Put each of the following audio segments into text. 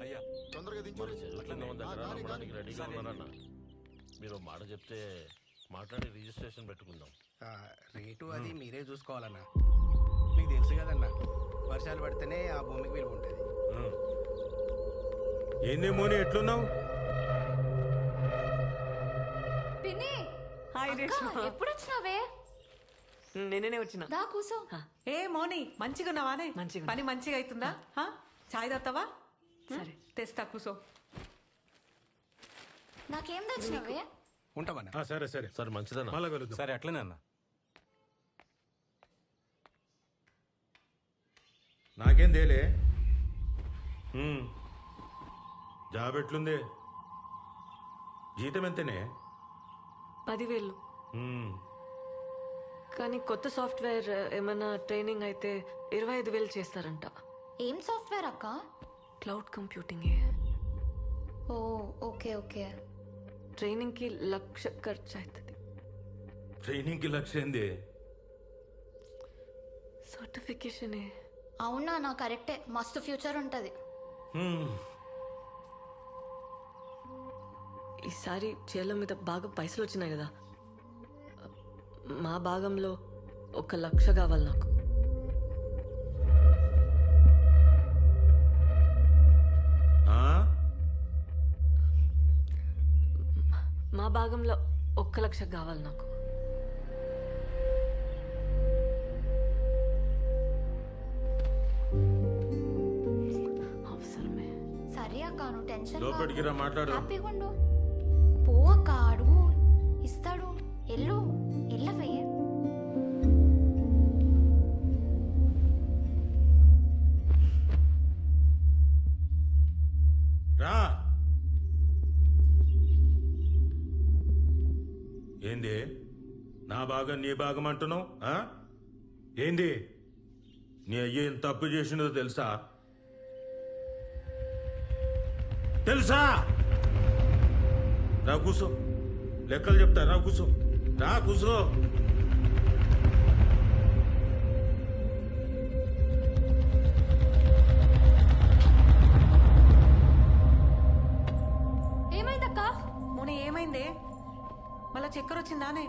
అయ్యా తొందరగా దించు. దగ్గర నమ్మడానికి రెడీగా ఉన్నారన్న. మీరు మాట చెప్తే మాట్లాడి రిజిస్ట్రేషన్ పెట్టుకుందాం. రేటు అది మీరే చూసుకోవాలన్నా. మీకు తెలుసు కదన్నా, వర్షాలు పడితేనే ఆ భూమికి విలువ ఉంటుంది. ఏంది మోని ఎట్లున్నావు? పిన్ని హాయ్ రేష్మ. ఎప్పుడు వచ్చినావే? నిన్ననే వచ్చిన. దా కూసో. ఏ మోని మంచిగా ఉన్నావానే? మంచిగా. పని మంచిగా అవుతుందా? చాయ్ తాగుతావా? సరే తెస్తా కూసో. నాకేం తెచ్చినావే? ఉంటామన్నా. సరే సరే సరే మంచిదన్న. మళ్ళా కలుద్దాం. సరే అట్లనే అన్న. నాకేం తేలే. జాబ్ ఎట్లుంది? జీతం ఎంతనే? 10,000. కానీ కొత్త సాఫ్ట్వేర్ ఏమైనా ట్రైనింగ్ అయితే 25,000 చేస్తారంట. ఏం సాఫ్ట్వేర్ అక్క? Cloud computing. Oh okay okay. ట్రైనింగ్కి 1,00,000 ఖర్చు అవుతుంది. ట్రైనింగ్కి లక్ష్యం ఏంది? సర్టిఫికేషనే. అవునా? నా కరెక్టే, మస్తు ఫ్యూచర్ ఉంటుంది. ఈసారి చేల మీద బాగా పైసలు వచ్చినాయి కదా, మా భాగంలో 1,00,000 కావాలి నాకు. మా భాగంలో 1,00,000 కావాలి నాకు. అవసరమే. సరే అక్క, నువ్వు టెన్షన్ లోపలికి రా, మాట్లాడు. హ్యాపీగా ఉండు. పో అక్క, అడుగు, ఇస్తాడు. ఎల్లు ఎల్లవే. రా. ఏంది నా భాగం నీ భాగం అంటున్నావు? ఏంది నీ అయ్య ఎంత తప్పు చేసినదో తెలుసా? తెలుసా? రా కూసో, లెక్కలు చెప్తా. రా కూసో, రా కూసో. ఏమైందక్క? మోని ఏమైందే? మళ్ళా చక్కెర వచ్చిందానే?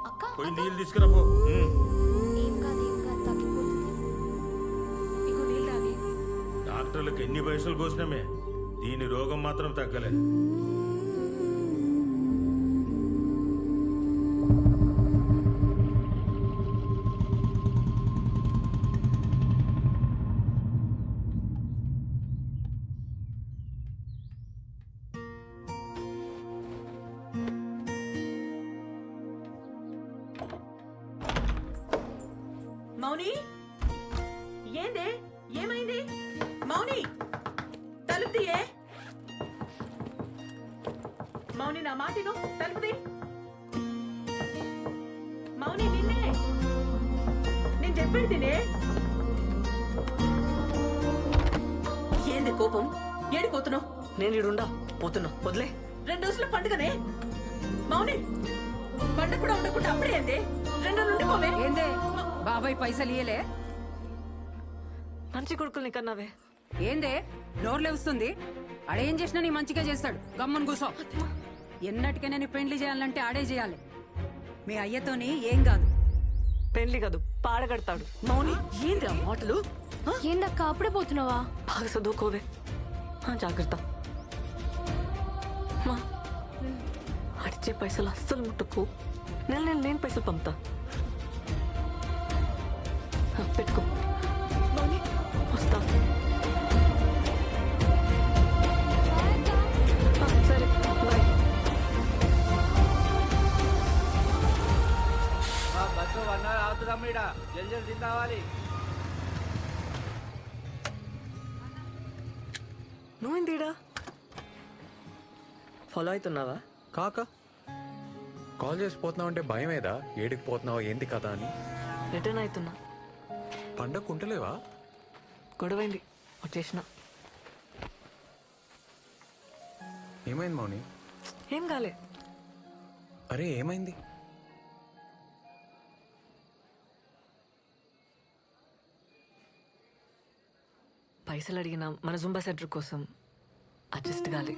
అక్క పోయి నీళ్ళు తీసుకురా పో. ఏం కాదు తగ్గిపోతుంది. ఇగో నీళ్ళు తాగి. డాక్టర్లకు ఎన్ని పైసలు పోసినామే, దీని రోగం మాత్రం తగ్గలేదు. మౌని, ఏందే? ఏమైంది? మౌని, తలుపు తీయే. మౌని, నా మాటిను, తలుపు తీ. మౌని, నిన్నే నేను చెప్పేది తినే. ఏంది కోపం? ఏడిపోతున్నావు? నేను ఇడుండా పోతున్నా, వదిలే. 2 రోజుల పండుగనే మౌని. పండుగ కూడా ఉండకుండా అప్పుడే ఏంది? 2 రోజులు ఉండి పోవే. ఏందే బాబాయ్ పైసలు ఇయ్యలే? మంచి కొడుకుల్ని కన్నావే. ఏందే నోరు లేస్తుంది? ఆడేం చేసినా నీ మంచిగా చేస్తాడు. గమ్మని కూసో. ఎన్నటికైనా నీ పెండ్లి చేయాలంటే ఆడే చేయాలి. మీ అయ్యతోని ఏం కాదు. పెళ్లి కాదు, పాడగడతాడు. మౌని, ఏంది ఆ మాటలు? ఏందక్క అప్పుడే పోతున్నావా? బాగా చదువుకోవే. జాగ్రత్త. మా అడిచే పైసలు అస్సలు ముట్టుకు. నేను పైసలు పంపుతా. పెట్టుకో. మౌని, వస్తా. సరే, బాయ్. Bus 1 hour అవుతుందమ్మ. ఇడ జల్దీ కావాలి. నువ్వేందిడా ఫాలో అవుతున్నావా? కాక కాల్ చేసి పోతున్నావు అంటే భయమేదా? ఏడికి పోతున్నావా ఏంటి కదా అని. రిటర్న్ అవుతున్నా. పండగ కుంటలేవా? గొడవైంది, వచ్చేసిన. ఏమైంది మౌని? ఏం కాలే. అరే ఏమైంది? పైసలు అడిగినా మన జుంబా సెంటర్ కోసం. అడ్జస్ట్ కాలే.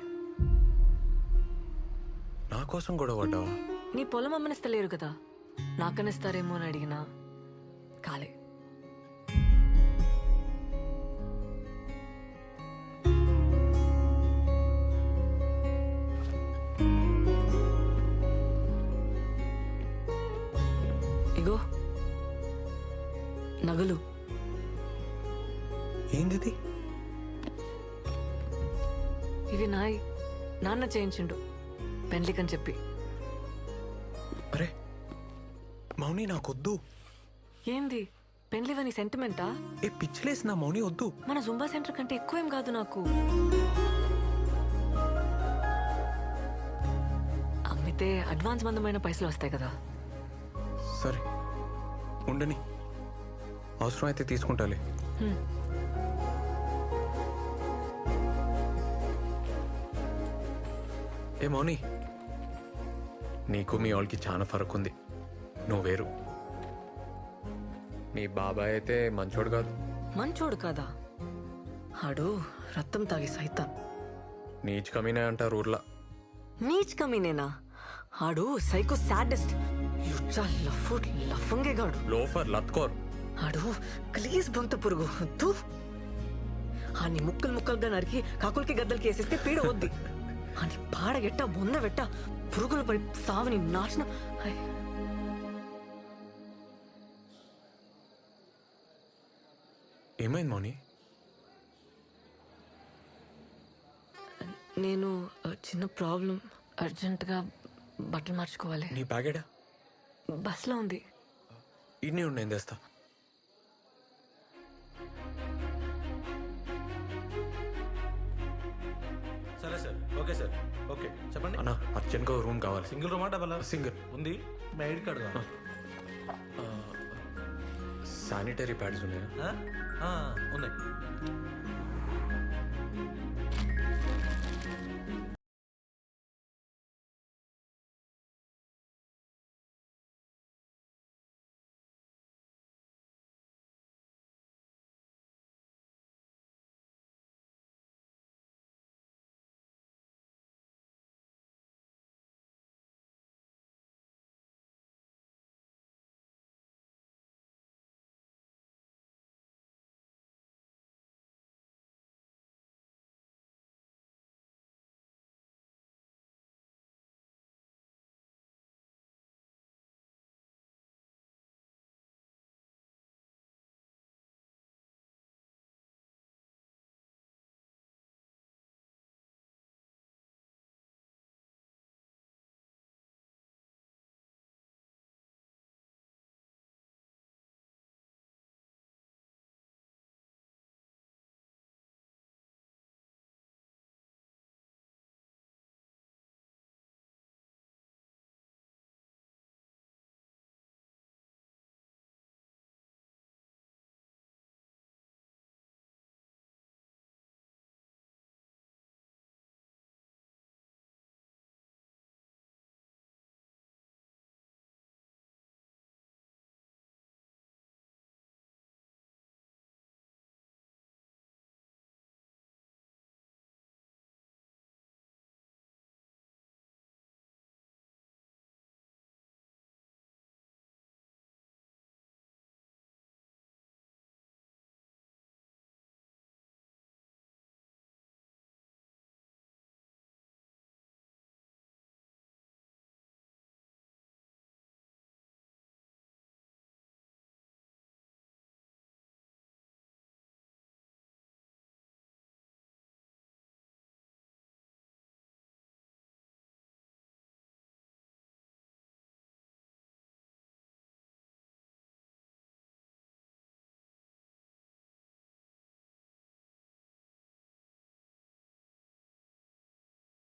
నా కోసం గొడవ పడ్డావా? నీ పొలం అమ్మనిస్తలేరు కదా, నాకనిస్తారేమో అని అడిగినా కాలే. ఇగో నగలు. ఏంది? ఇవి నాయి, నాన్న చేయించిండు పెండ్లికని చెప్పి. అరే మౌని నాకొద్దు. ఏంది పెండ్లివని సెంటిమెంటా? ఏ పిచ్చిలేసి నా మౌని వద్దు. మన జుంబా సెంటర్ కంటే ఎక్కువేం కాదు నాకు. అమ్మితే అడ్వాన్స్ మందమైన పైసలు వస్తాయి కదా. సరే ఉండని, అవసరం అయితే తీసుకుంటాలే. ఏ మౌని, నీకు మీ వాళ్ళకి చాలా ఫరక్ ఉంది. నువ్వు వేరు. నీ బాబాయ్ అయితే మంచోడు కాదు. మంచోడు కాదా? ఆడు రక్తం తాగి సైతాన్. నీచ్ కమీనే అంటారు ఊర్లా. నీచ్ కమీనేనా? ఆడు సైకో సాడెస్ట్, లఫంగేగాడు, లోఫర్ లత్కోర్. ఆడు ప్లీజ్ బొంత పురుగు వద్దు. ఆని ముక్కలు ముక్కలుగా నరికి కాకులకి గద్దలకి వేసేస్తే పీడ వద్ది. అని పాడగెట్ట బొంద వెట్ట పురుగుల పడి సావని నాశనం. ఏమైంది మౌని? నేను చిన్న ప్రాబ్లం, అర్జెంటుగా బట్టలు మార్చుకోవాలి. నీ బ్యాగేడా? బస్లో ఉంది. ఇడ్నీ ఉండి నేను తెస్తా. సరే సార్, ఓకే సార్, ఓకే చెప్పండి. అన్నా అర్జెంట్గా రూమ్ కావాలి. Single రూమా double? సింగిల్ ఉంది. మీ ఐడి కార్డు కావాలా? శానిటరీ ప్యాడ్స్ ఉన్నాయా? ఉన్నాయి.